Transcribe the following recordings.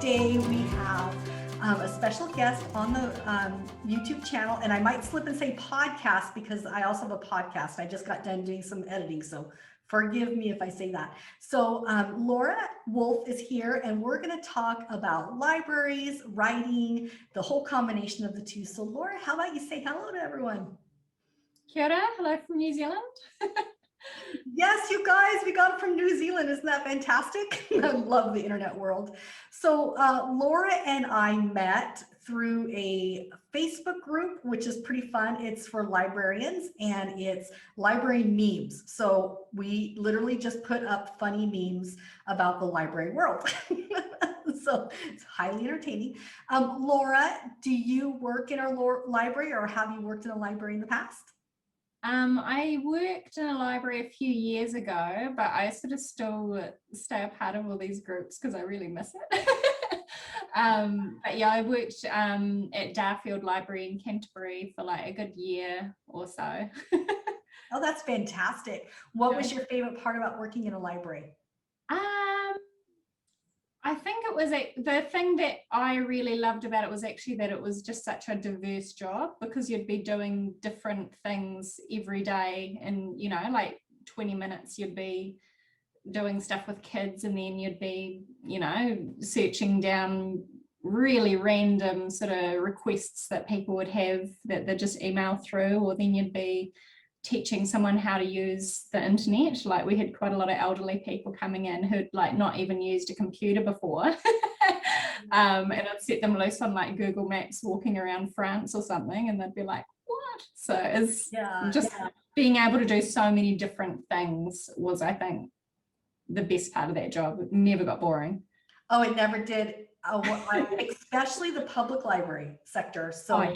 today we have a special guest on the YouTube channel, and I might slip and say podcast because I also have a podcast. I just got done doing some editing, so forgive me if I say that. So Laura Wolf is here, and we're going to talk about libraries, writing, the whole combination of the two. So Laura, how about you say hello to everyone? Kia ora, hello from New Zealand. Yes, you guys, we got it from New Zealand. Isn't that fantastic? I love the internet world. So Laura and I met through a Facebook group, which is pretty fun. It's for librarians, and it's library memes. So we literally just put up funny memes about the library world. So it's highly entertaining. Laura, do you work in our library, or have you worked in a library in the past? I worked in a library a few years ago, but I sort of still stay a part of all these groups because I really miss it. But yeah, I worked at Darfield Library in Canterbury for like a good year or so. Oh, that's fantastic. What was your favorite part about working in a library? I think it was the thing that I really loved about it was actually that it was just such a diverse job, because you'd be doing different things every day, and you know, like 20 minutes you'd be doing stuff with kids, and then you'd be, you know, searching down really random sort of requests that people would have that they just email through, or then you'd be teaching someone how to use the internet. Like we had quite a lot of elderly people coming in who'd like not even used a computer before. And I'd set them loose on like Google Maps walking around France or something, and they'd be like, what? So it's being able to do so many different things was, I think, the best part of that job. It never got boring. Oh, it never did. Especially the public library sector. So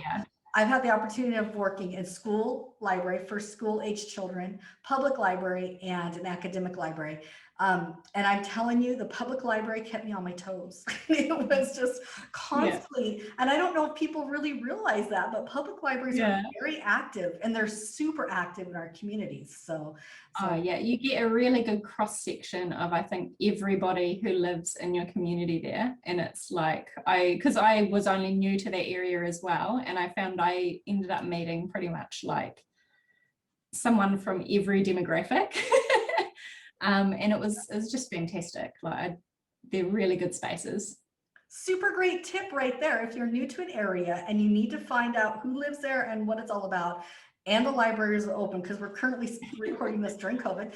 I've had the opportunity of working in school library for school-age children, public library, and an academic library. And I'm telling you, the public library kept me on my toes. It was just constantly, and I don't know if people really realize that, but public libraries are very active, and they're super active in our communities. So you get a really good cross-section of, I think, everybody who lives in your community there. And it's like, because I was only new to that area as well, and I found I ended up meeting pretty much like someone from every demographic. And it was just fantastic. Like they're really good spaces. Super great tip right there. If you're new to an area and you need to find out who lives there and what it's all about, and the library is open, because we're currently recording this during COVID,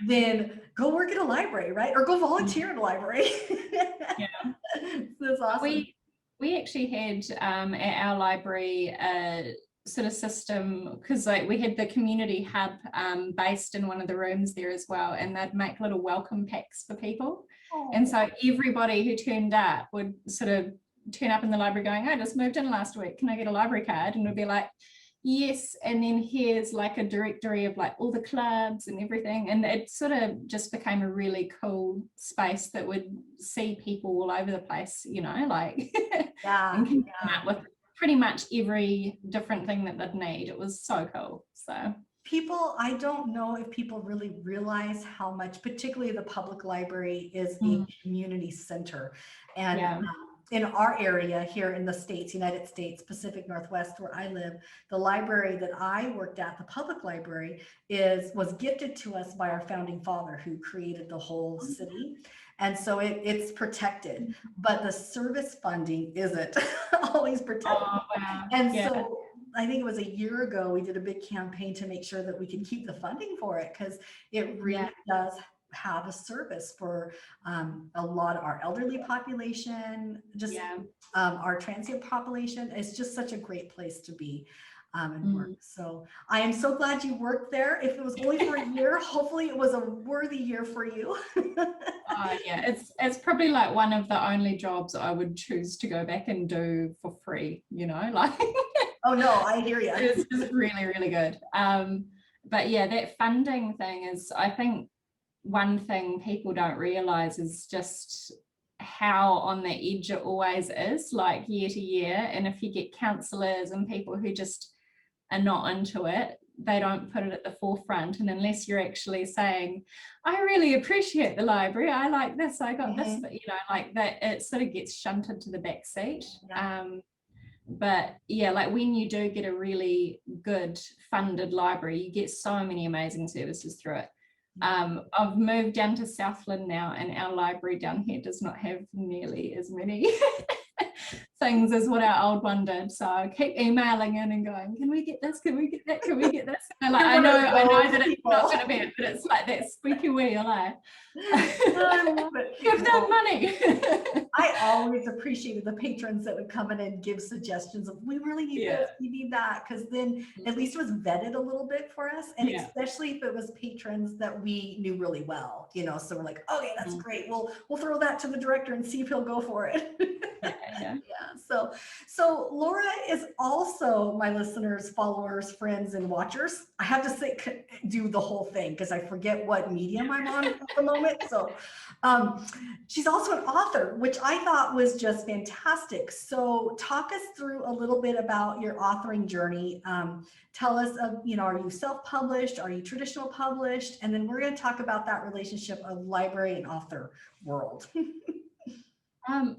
then go work at a library, right? Or go volunteer at a library. That's awesome. We actually had at our library a sort of system, because like we had the community hub based in one of the rooms there as well, and they'd make little welcome packs for people. And so everybody who turned up would sort of turn up in the library going, I just moved in last week, can I get a library card? And we'd be like, yes. And then here's like a directory of like all the clubs and everything, and it sort of just became a really cool space that would see people all over the place, you know, like and come up with pretty much every different thing that they'd need. It was so cool. So people, I don't know if people really realize how much, particularly the public library, is a community center. And in our area here in the States, United States, Pacific Northwest, where I live, the library that I worked at, the public library, was gifted to us by our founding father, who created the whole city. And so it's protected, but the service funding isn't always protected. And so I think it was a year ago, we did a big campaign to make sure that we could keep the funding for it, because it really does have a service for a lot of our elderly population, just our transient population. It's just such a great place to be and work. So I am so glad you worked there. If it was only for a year, hopefully it was a worthy year for you. It's probably like one of the only jobs I would choose to go back and do for free, you know, like oh no, I hear you. It's just really, really good. But yeah, that funding thing is, I think, one thing people don't realize is just how on the edge it always is, like year to year. And if you get counsellors and people who just are not into it, they don't put it at the forefront. And unless you're actually saying, I really appreciate the library, I like this, I got this, but, you know, like that, it sort of gets shunted to the back seat. But yeah, like when you do get a really good funded library, you get so many amazing services through it. I've moved down to Southland now, and our library down here does not have nearly as many things as what our old one did. So I keep emailing in and going, can we get this? Can we get that? Can we get this? And like, I know that it's not going to be it, but it's like that squeaky wheel, eh? I love it. Give them money. I always appreciated the patrons that would come in and give suggestions of, we really need this, we need that, because then at least it was vetted a little bit for us, and especially if it was patrons that we knew really well, you know, so we're like, okay, that's great, we'll throw that to the director and see if he'll go for it. So Laura is also my listeners, followers, friends, and watchers. I have to say, do the whole thing because I forget what medium I'm on at the moment. So she's also an author, which I thought was just fantastic. So talk us through a little bit about your authoring journey. Tell us, you know, are you self-published? Are you traditional published? And then we're going to talk about that relationship of library and author world.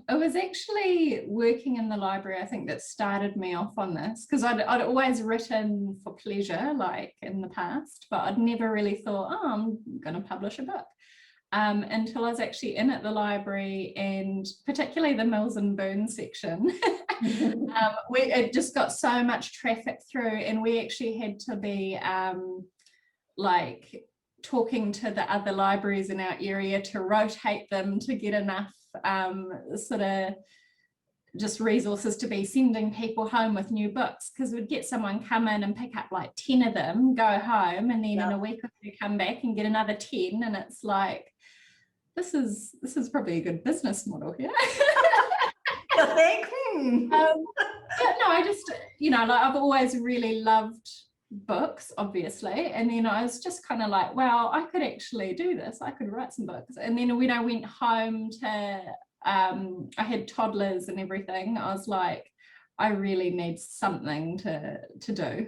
It was actually working in the library, I think, that started me off on this, because I'd always written for pleasure, like in the past, but I'd never really thought, oh, I'm going to publish a book. Until I was actually in at the library, and particularly the Mills and Boon section, it just got so much traffic through, and we actually had to be like talking to the other libraries in our area to rotate them to get enough sort of just resources to be sending people home with new books, because we'd get someone come in and pick up like 10 of them, go home, and then in a week or two come back and get another 10, and it's like, this is probably a good business model here. You think? But no, I just, you know, like I've always really loved books, obviously, and then I was just kind of like, well, I could actually do this, I could write some books. And then when I went home to I had toddlers and everything, I was like, I really need something to do.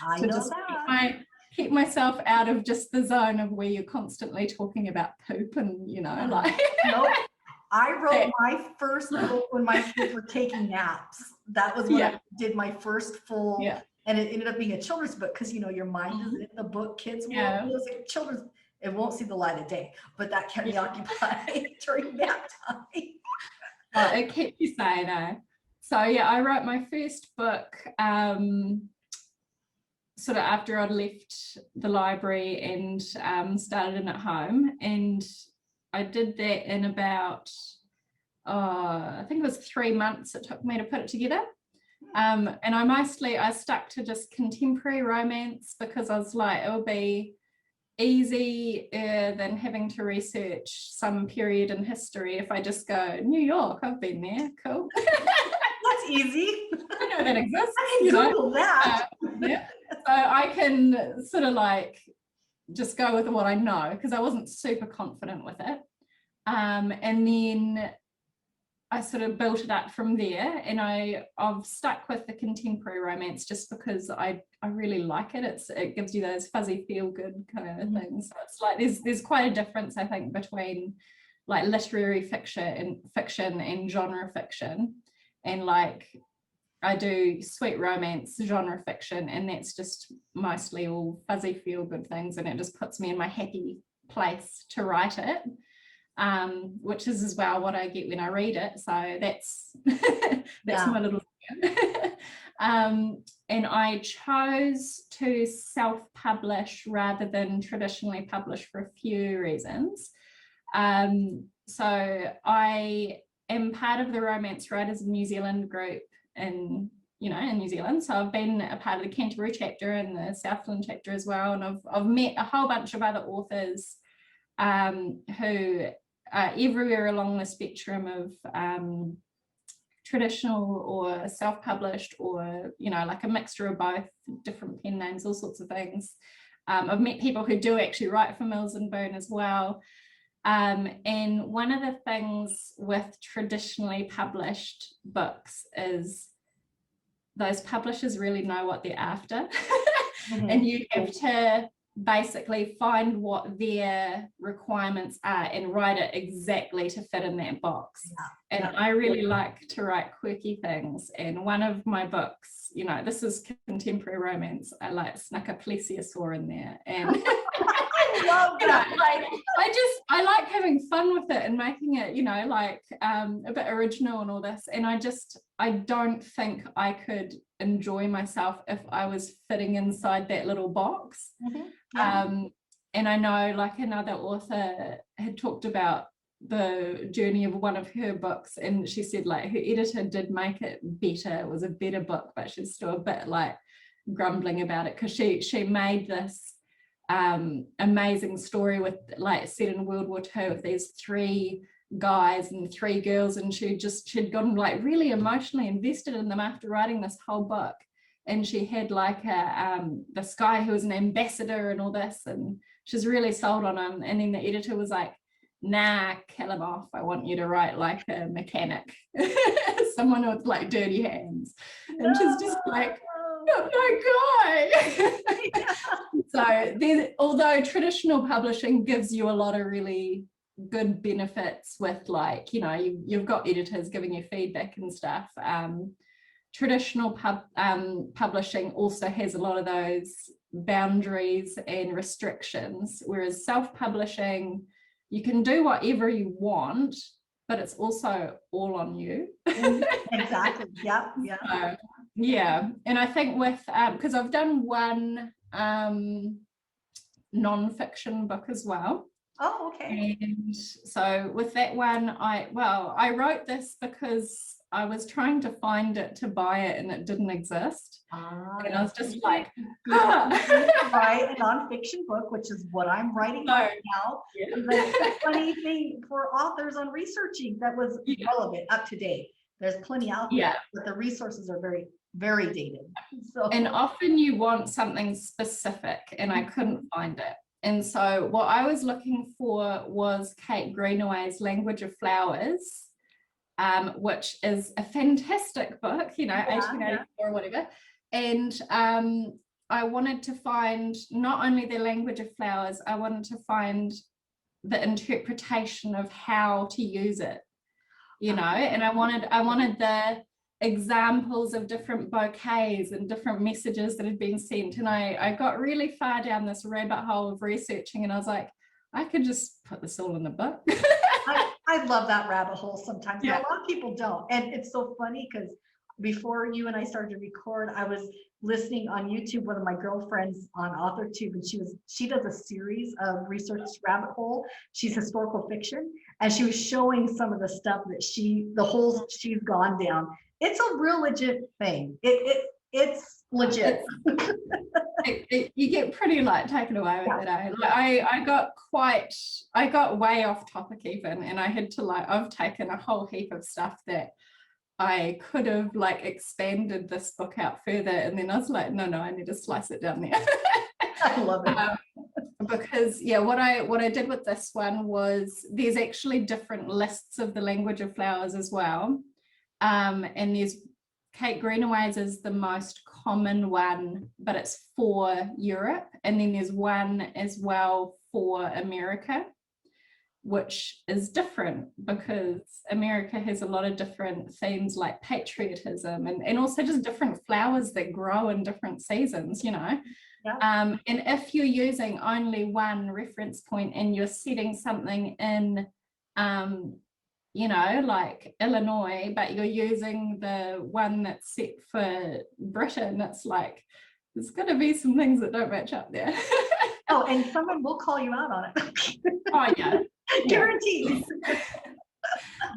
I to know just that. keep myself out of just the zone of where you're constantly talking about poop and, you know, like nope. I wrote my first book when my kids were taking naps. That was when I did my first full, and it ended up being a children's book, because, you know, your mind is in the book kids will. It was like children's, it won't see the light of day, but that kept me occupied during that time. It kept you sane, though. So yeah, I wrote my first book sort of after I'd left the library and started in at home, and I did that in about I think it was 3 months it took me to put it together. And I stuck to just contemporary romance, because I was like, it would be easier than having to research some period in history if I just go, New York, I've been there, cool. That's easy. I know that exists. I can Google that. So I can sort of like just go with what I know, because I wasn't super confident with it. And then I sort of built it up from there, and I've stuck with the contemporary romance just because I really like it. It gives you those fuzzy feel good kind of things. So it's like there's quite a difference, I think, between like literary fiction and genre fiction. And like I do sweet romance genre fiction, and that's just mostly all fuzzy feel good things, and it just puts me in my happy place to write it. Which is as well what I get when I read it. So that's my little thing. And I chose to self-publish rather than traditionally publish for a few reasons. So I am part of the Romance Writers of New Zealand group in New Zealand. So I've been a part of the Canterbury chapter and the Southland chapter as well, and I've met a whole bunch of other authors who everywhere along the spectrum of traditional or self-published, or like a mixture of both, different pen names, all sorts of things. I've met people who do actually write for Mills and Boon as well. And one of the things with traditionally published books is those publishers really know what they're after. and you have to basically find what their requirements are and write it exactly to fit in that box. And I really like to write quirky things, and one of my books, you know, this is contemporary romance, I like snuck a plesiosaur in there, and I love that. You know, like I like having fun with it and making it, you know, like a bit original and all this, and I don't think I could enjoy myself if I was fitting inside that little box. And I know like another author had talked about the journey of one of her books, and she said like her editor did make it better, it was a better book, but she's still a bit like grumbling about it because she made this amazing story with like set in World War II with these 3 guys and 3 girls, and she'd gotten like really emotionally invested in them after writing this whole book, and she had like this guy who was an ambassador and all this, and she's really sold on him, and then the editor was like, nah, kill him off, I want you to write like a mechanic, someone with like dirty hands, and she's just like, oh my God. So then, although traditional publishing gives you a lot of really good benefits with like, you know, you've got editors giving you feedback and stuff, traditional publishing also has a lot of those boundaries and restrictions, whereas self-publishing, you can do whatever you want, but it's also all on you. Exactly. Yep. So, yeah, and I think with because I've done one non-fiction book as well. Oh, okay. And so with that one, I wrote this because I was trying to find it to buy it and it didn't exist. And I was just like, write a nonfiction book, which is what I'm writing right now. Yeah. The funny thing for authors on researching that was relevant, up to date. There's plenty out there, but the resources are very, very dated. So, and often you want something specific, and I couldn't find it. And so what I was looking for was Kate Greenaway's Language of Flowers, which is a fantastic book, you know, 1884 or whatever. And I wanted to find not only the language of flowers, I wanted to find the interpretation of how to use it, you know, and I wanted the examples of different bouquets and different messages that had been sent. And I got really far down this rabbit hole of researching, and I was like, I could just put this all in a book. I love that rabbit hole sometimes. Yeah. A lot of people don't. And it's so funny because before you and I started to record, I was listening on YouTube, one of my girlfriends on AuthorTube, and she does a series of research rabbit hole. She's historical fiction, and she was showing some of the stuff that the holes she's gone down. It's a real legit thing. It's legit. You get pretty like taken away with it. Like, I got way off topic even, and I had to like, I've taken a whole heap of stuff that I could have like expanded this book out further, and then I was like, no, I need to slice it down there. I love it. Because what I did with this one was there's actually different lists of the language of flowers as well, and there's Kate Greenaway's is the most common one, but it's for Europe, and then there's one as well for America, which is different because America has a lot of different themes like patriotism and also just different flowers that grow in different seasons, you know. Yeah. And if you're using only one reference point and you're setting something in you know, like Illinois, but you're using the one that's set for Britain, it's like there's going to be some things that don't match up there. Oh, and someone will call you out on it. Oh yeah. Guaranteed.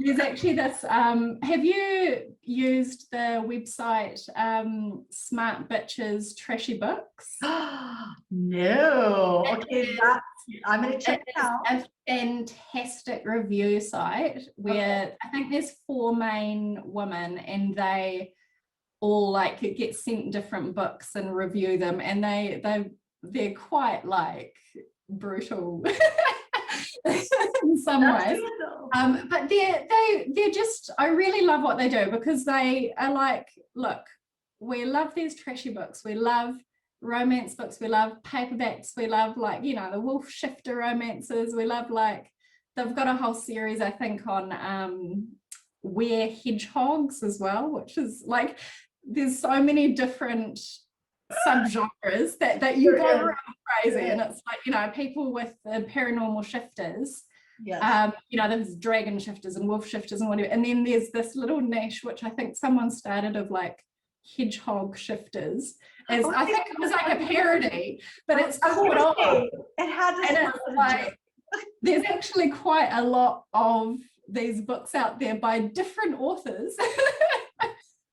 There's actually this, have you used the website Smart Bitches Trashy Books? No. Okay, I'm going to check it out. It's a fantastic review site where I think there's 4 main women, and they all like get sent different books and review them, and they're quite like brutal in some ways. But they're just, I really love what they do because they are like, look, we love these trashy books. We love romance books, we love paperbacks, we love like, you know, the wolf shifter romances, we love like, they've got a whole series I think on were hedgehogs as well, which is like, there's so many different subgenres that you go around crazy, and it's like, you know, people with the paranormal shifters, Yes. you know, there's dragon shifters and wolf shifters and whatever, and then there's this little niche which I think someone started of like hedgehog shifters, as I think it was like a parody, but it's caught on. It had to, and it's like, there's actually quite a lot of these books out there by different authors.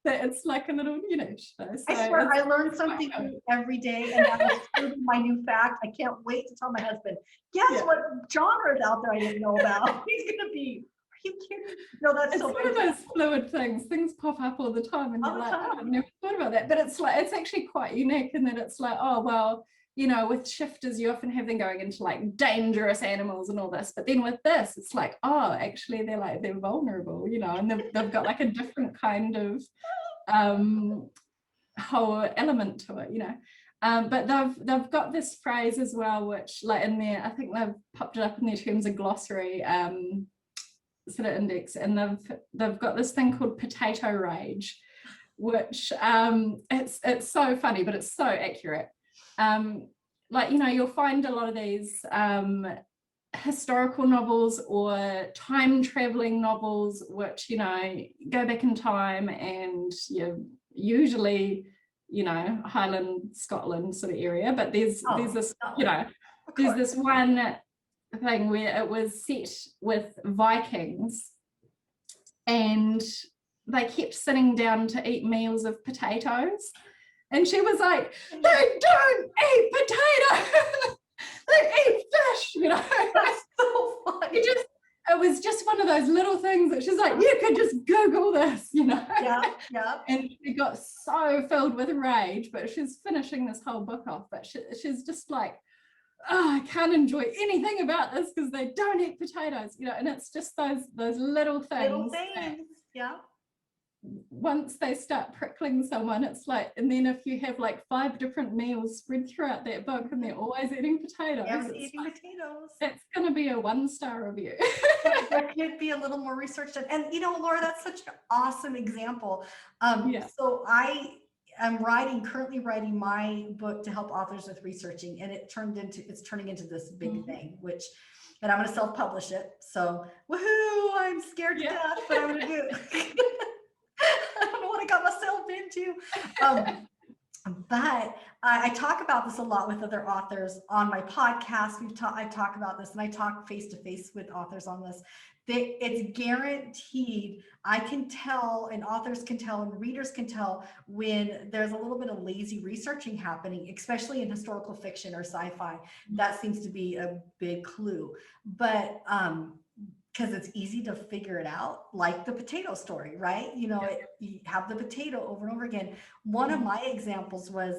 That it's like a little, you know, show. So I swear I learned something every day, and that was my new fact. I can't wait to tell my husband, guess what genre is out there I didn't know about. He's gonna be, are you kidding? No, that's it's so one of those fluid things pop up all the time, and you're like, oh, I've never thought about that. But it's like, it's actually quite unique in that it's like, oh well, you know, with shifters you often have them going into like dangerous animals and all this, but then with this it's like, oh, actually they're vulnerable, you know, and they've got like a different kind of whole element to it, you know. But they've got this phrase as well, which like in there, I think they've popped it up in their terms of glossary sort of index, and they've got this thing called potato rage, which it's so funny, but it's so accurate. Like, you know, you'll find a lot of these historical novels or time traveling novels which, you know, go back in time, and you're usually, you know, Highland Scotland sort of area, but there's this, you know, there's this one thing where it was set with Vikings and they kept sitting down to eat meals of potatoes, and she was like, they don't eat potato. They eat fish, you know. That's so funny. It was just one of those little things that she's like, you could just Google this, you know. Yeah. And she got so filled with rage, but she's finishing this whole book off, but she's just like, oh, I can't enjoy anything about this because they don't eat potatoes, you know. And it's just those little things. Yeah. Once they start prickling someone, it's like, and then if you have like 5 different meals spread throughout that book and they're always eating potatoes, it's going to be a 1-star review. There could be a little more research done. And you know, Laura, that's such an awesome example. So I am currently writing my book to help authors with researching, and it's turning into this big thing, and I'm going to self-publish it. So woohoo, I'm scared to death, but I'm going to do it. I don't know what I got myself into. But I talk about this a lot with other authors on my podcast. I talk about this, and I talk face-to-face with authors on this. It's guaranteed. I can tell, and authors can tell, and readers can tell when there's a little bit of lazy researching happening, especially in historical fiction or sci-fi. That seems to be a big clue. But because it's easy to figure it out, like the potato story, right? You know, you have the potato over and over again. One of my examples was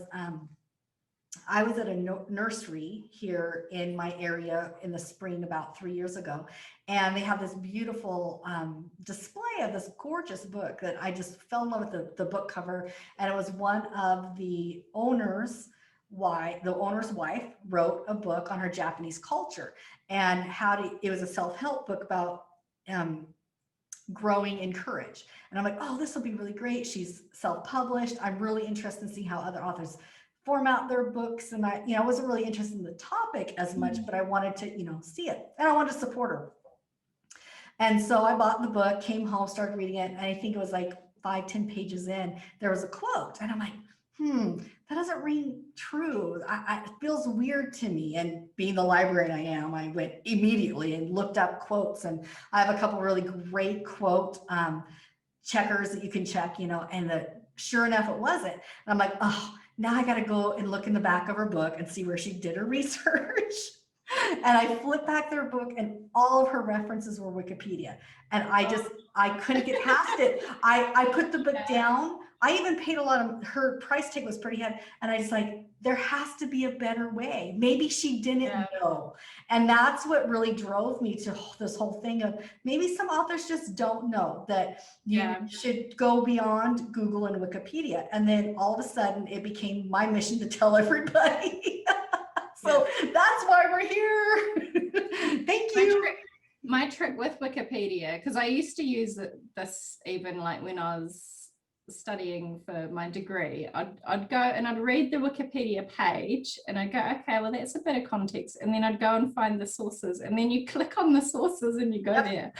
I was at a nursery here in my area in the spring about 3 years ago, and they have this beautiful display of this gorgeous book that I just fell in love with the book cover, and it was one of the owners. The owner's wife wrote a book on her Japanese culture and it was a self-help book about growing in courage. And I'm like, oh, this will be really great. She's self-published. I'm really interested in seeing how other authors format their books. And I wasn't really interested in the topic as much, but I wanted to, see it, and I wanted to support her. And so I bought the book, came home, started reading it. And I think it was like 5-10 pages in, there was a quote, and I'm like, that doesn't ring true. It feels weird to me. And being the librarian I am, I went immediately and looked up quotes, and I have a couple really great quote checkers that you can check, and sure enough, it wasn't. And I'm like, oh, now I got to go and look in the back of her book and see where she did her research. And I flipped back their book, and all of her references were Wikipedia. And I couldn't get past it. I put the book down. I even paid a lot of, her price tag was pretty heavy. And I just like, there has to be a better way. Maybe she didn't know. And that's what really drove me to this whole thing of maybe some authors just don't know that you should go beyond Google and Wikipedia. And then all of a sudden it became my mission to tell everybody. So that's why we're here. Thank you. My trick with Wikipedia, because I used to use this even like when I was studying for my degree, I'd go and I'd read the Wikipedia page and I'd go, okay, well, that's a bit of context. And then I'd go and find the sources, and then you click on the sources and you go there.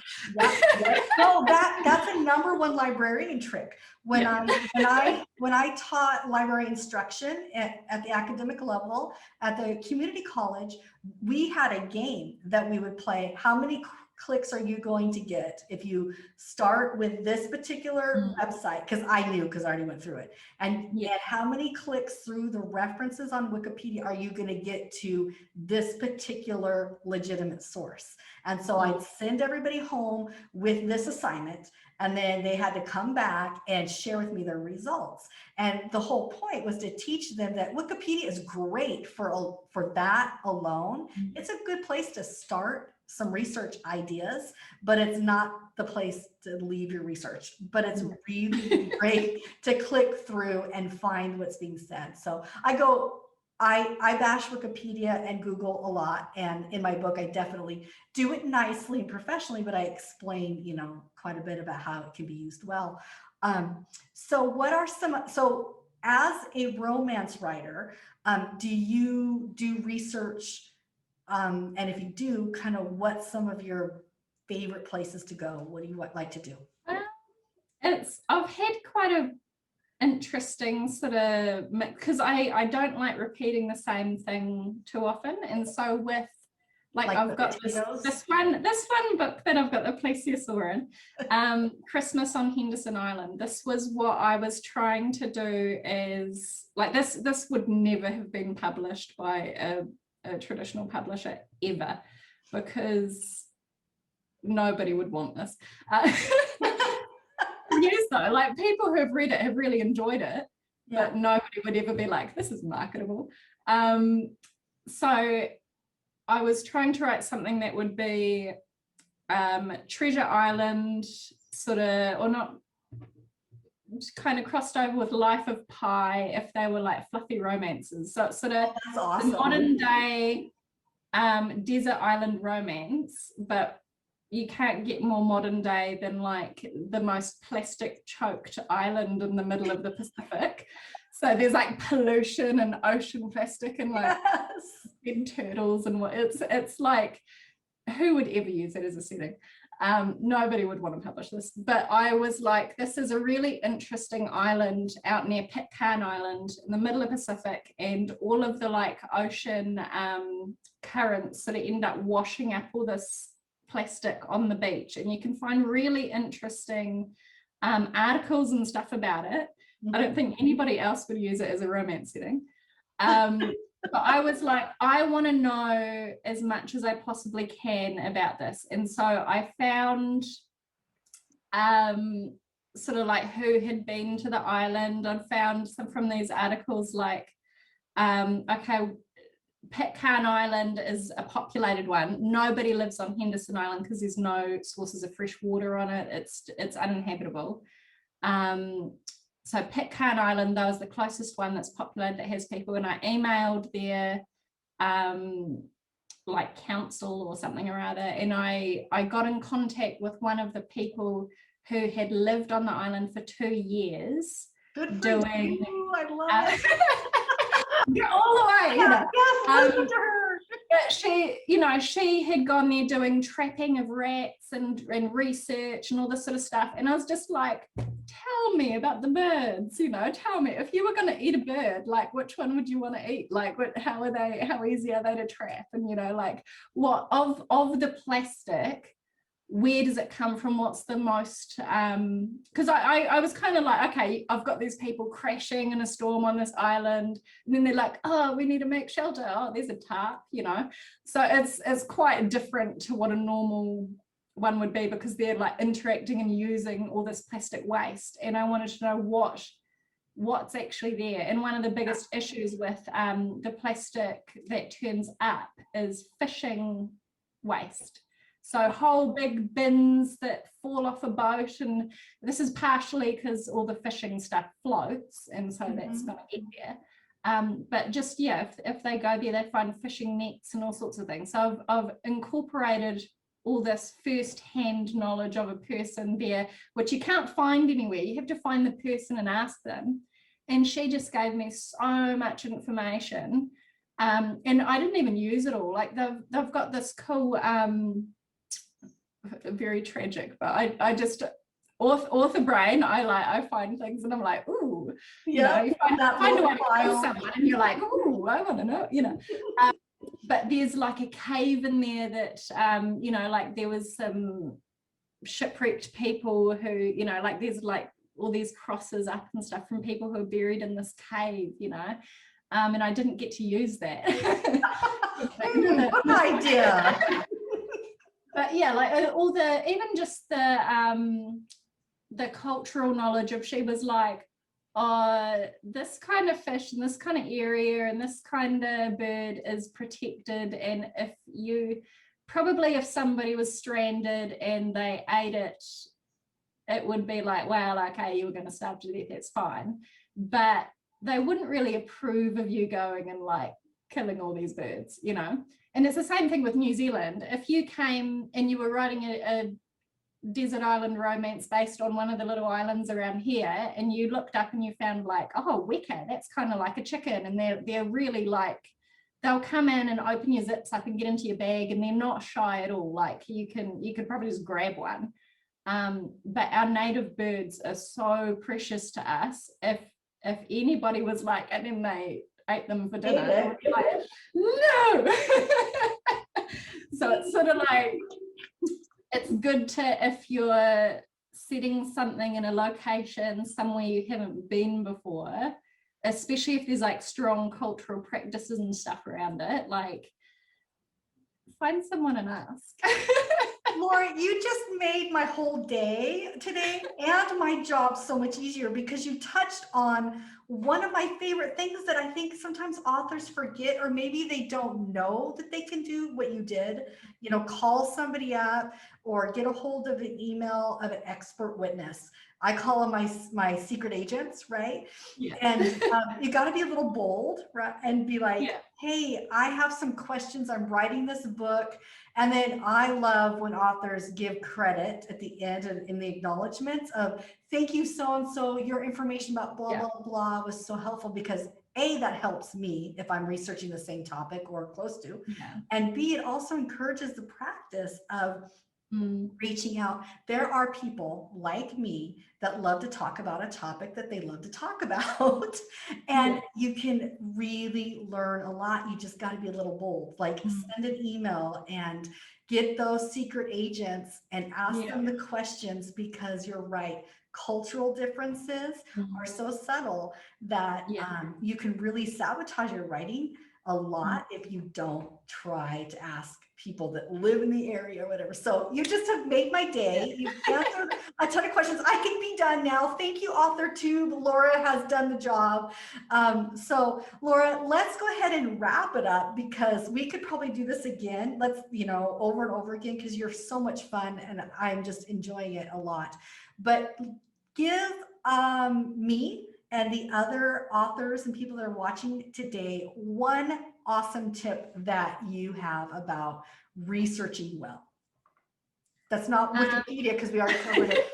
No, that's a #1 librarian trick. When I taught library instruction at the academic level at the community college, we had a game that we would play. How many clicks are you going to get if you start with this particular website? Because I knew, because I already went through it. And how many clicks through the references on Wikipedia are you going to get to this particular legitimate source? And so I'd send everybody home with this assignment, and then they had to come back and share with me their results. And the whole point was to teach them that Wikipedia is great for that alone. It's a good place to start some research ideas, but it's not the place to leave your research. But it's really great to click through and find what's being said. So I bash Wikipedia and Google a lot, and in my book I definitely do it nicely and professionally, but I explain, quite a bit about how it can be used well. So what are so as a romance writer, do you do research? And if you do, kind of what's some of your favorite places to go? What do you like to do? I've had quite a interesting sort of, because I don't like repeating the same thing too often. And so with I've got this one book that I've got the plesiosaur in, Christmas on Henderson Island. This was what I was trying to do, is like this would never have been published by a traditional publisher ever, because nobody would want this. Yes, though, like people who have read it have really enjoyed it, but nobody would ever be like, this is marketable. So I was trying to write something that would be Treasure Island sort of, or not, kind of crossed over with Life of Pi if they were like fluffy romances. So it's sort of awesome. Modern day desert island romance, but you can't get more modern day than like the most plastic choked island in the middle of the Pacific. So there's like pollution and ocean plastic and like dead turtles and what it's like, who would ever use it as a setting? Nobody would want to publish this, but I was like, this is a really interesting island out near Pitcairn Island in the middle of the Pacific, and all of the like ocean currents sort of end up washing up all this plastic on the beach, and you can find really interesting articles and stuff about it. I don't think anybody else would use it as a romance setting. But I was like, I want to know as much as I possibly can about this. And so I found sort of like who had been to the island. I found some from these articles like, okay, Pitcairn Island is a populated one. Nobody lives on Henderson Island because there's no sources of fresh water on it. It's uninhabitable. So Pitcairn Island, that was the closest one that's populated that has people, and I emailed their like council or something or other, and I got in contact with one of the people who had lived on the island for 2 years. Good for you. I love it. You're all the way. Yes, listen to her. But she had gone there doing trapping of rats and research and all this sort of stuff. And I was just like, tell me about the birds, tell me if you were going to eat a bird, like which one would you want to eat? Like how easy are they to trap? And like what of the plastic, where does it come from? What's the most, because I was kind of like, okay, I've got these people crashing in a storm on this island, and then they're like, oh, we need to make shelter. Oh, there's a tarp, so it's quite different to what a normal one would be, because they're like interacting and using all this plastic waste. And I wanted to know what what's actually there. And one of the biggest issues with the plastic that turns up is fishing waste. So whole big bins that fall off a boat, and this is partially because all the fishing stuff floats, and so that's going to get there. But just, yeah, if they go there, they find fishing nets and all sorts of things. So I've incorporated all this first-hand knowledge of a person there, which you can't find anywhere. You have to find the person and ask them. And she just gave me so much information. And I didn't even use it all. Like they've got this cool, very tragic, but I just, author brain, I find things and I'm like, ooh, yeah, you find a way to kill someone and you're like, ooh, I want to know, but there's like a cave in there that, like there was some shipwrecked people who, like there's like all these crosses up and stuff from people who are buried in this cave, and I didn't get to use that. Good idea. But yeah, like all the, even just the cultural knowledge of, she was like, this kind of fish in this kind of area and this kind of bird is protected, and if somebody was stranded and they ate it, it would be like, well, okay, you were going to starve to death, that's fine, but they wouldn't really approve of you going and like killing all these birds, And it's the same thing with New Zealand. If you came and you were writing a desert island romance based on one of the little islands around here, and you looked up and you found like, oh, weka, that's kind of like a chicken, and they're really like, they'll come in and open your zips up and get into your bag, and they're not shy at all. Like you could probably just grab one. But our native birds are so precious to us. If anybody was like, and then they ate them for dinner, like, no. So it's sort of like, it's good to, if you're setting something in a location somewhere you haven't been before, especially if there's like strong cultural practices and stuff around it, like find someone and ask. Laura, you just made my whole day today and my job so much easier, because you touched on one of my favorite things that I think sometimes authors forget, or maybe they don't know that they can do what you did, call somebody up or get a hold of an email of an expert witness. I call them my secret agents, right? Yeah. And you got to be a little bold, right? And be like, hey, I have some questions. I'm writing this book. And then I love when authors give credit at the end and in the acknowledgments of, thank you, so-and-so, your information about blah, blah, blah was so helpful, because A, that helps me if I'm researching the same topic or close to, and B, it also encourages the practice of reaching out. There are people like me that love to talk about a topic that they love to talk about. And you can really learn a lot. You just got to be a little bold, like send an email and get those secret agents and ask them the questions, because you're right. Cultural differences are so subtle that you can really sabotage your writing a lot if you don't try to ask people that live in the area or whatever. So you just have made my day. You've answered a ton of questions. I can be done now. Thank you, Author Tube. Laura has done the job. So Laura, let's go ahead and wrap it up, because we could probably do this again. Let's, over and over again, because you're so much fun and I'm just enjoying it a lot. But give me and the other authors and people that are watching today one awesome tip that you have about researching well. That's not Wikipedia, because we already covered it.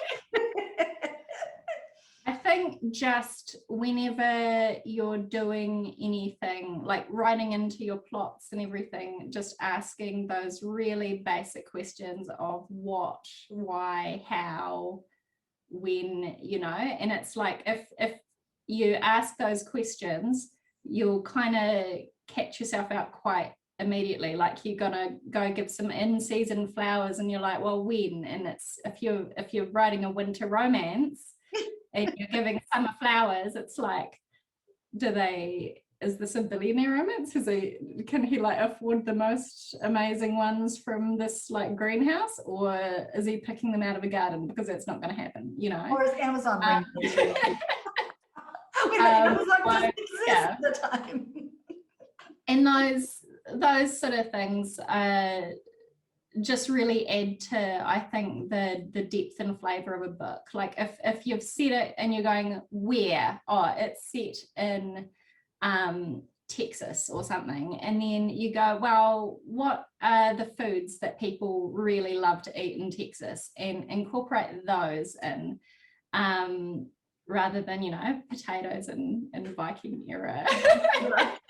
I think just whenever you're doing anything, like writing into your plots and everything, just asking those really basic questions of what, why, how, when, and it's like if you ask those questions, you'll kind of catch yourself out quite immediately. Like you're gonna go give some in-season flowers and you're like, well, when? And it's, if you're writing a winter romance and you're giving summer flowers, it's like, is this a billionaire romance? Can he like afford the most amazing ones from this like greenhouse, or is he picking them out of a garden? Because that's not going to happen, Or is Amazon rainbows? We Yeah. the time. And those sort of things just really add to, I think, the depth and flavor of a book. Like if you've said it and you're going, where? Oh, it's set in Texas or something, and then you go, well, what are the foods that people really love to eat in Texas, and incorporate those in, rather than, you know, potatoes and Viking era.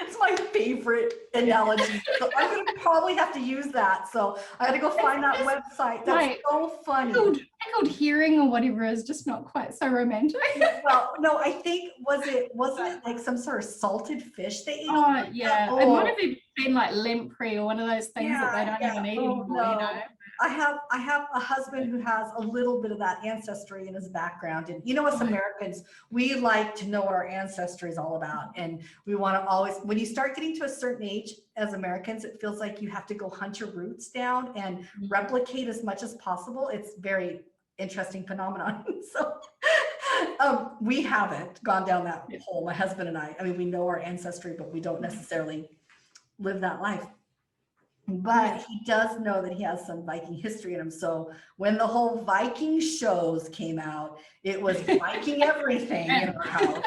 It's my favorite analogy. So I'm going to probably have to use that. So I got to go find that website. That's like, so funny. Pickled herring or whatever is just not quite so romantic. Well, no, I think wasn't it like some sort of salted fish they ate? Oh yeah, it might have been like lamprey or one of those things that they don't even eat anymore. No. You know. I have a husband who has a little bit of that ancestry in his background, and you know, us Americans, we like to know what our ancestry is all about, and we want to always. When you start getting to a certain age, as Americans, it feels like you have to go hunt your roots down and replicate as much as possible. It's very interesting phenomenon. So we haven't gone down that hole, my husband and I. I mean, we know our ancestry, but we don't necessarily live that life. But he does know that he has some Viking history in him. So when the whole Viking shows came out, it was Viking everything in our house.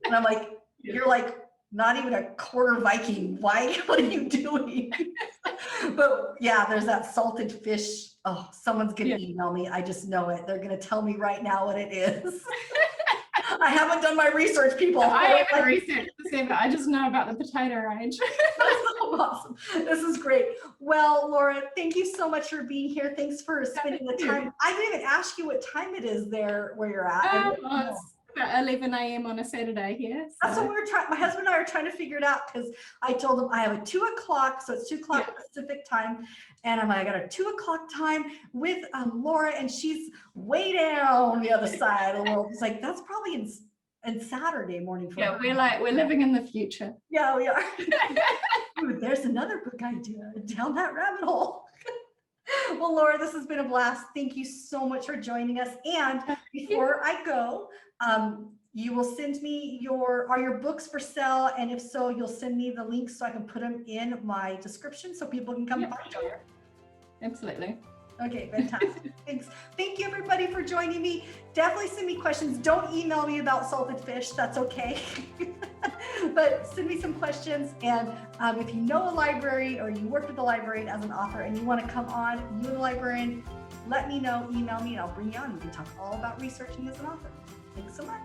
And I'm like, you're like not even a quarter Viking. Why? What are you doing? But yeah, there's that salted fish. Oh, someone's going to email me. I just know it. They're going to tell me right now what it is. I haven't done my research, people. I haven't researched the same, but I just know about the potato range. Awesome. This is great. Well, Laura, thank you so much for being here. Thanks for spending the time. I didn't even ask you what time it is there where you're at. It's about 11 a.m. on a Saturday here. So. That's what we're trying. My husband and I are trying to figure it out, because I told him I have a 2 o'clock, so it's 2 o'clock Pacific time. And I'm like, I got a 2 o'clock time with Laura, and she's way down the other side of the world. It's like, that's probably in Saturday morning for her. We're living in the future. Yeah, we are. Ooh, there's another book idea down that rabbit hole. Well, Laura, this has been a blast. Thank you so much for joining us. And before I go, you will send me are your books for sale? And if so, you'll send me the links so I can put them in my description so people can come find you. Absolutely. Okay, fantastic. Thanks. Thank you, everybody, for joining me. Definitely send me questions. Don't email me about salted fish. That's okay. But send me some questions. And if you know a library or you work with a librarian as an author and you want to come on, you and a librarian, let me know, email me, and I'll bring you on. We can talk all about researching as an author. Thanks so much.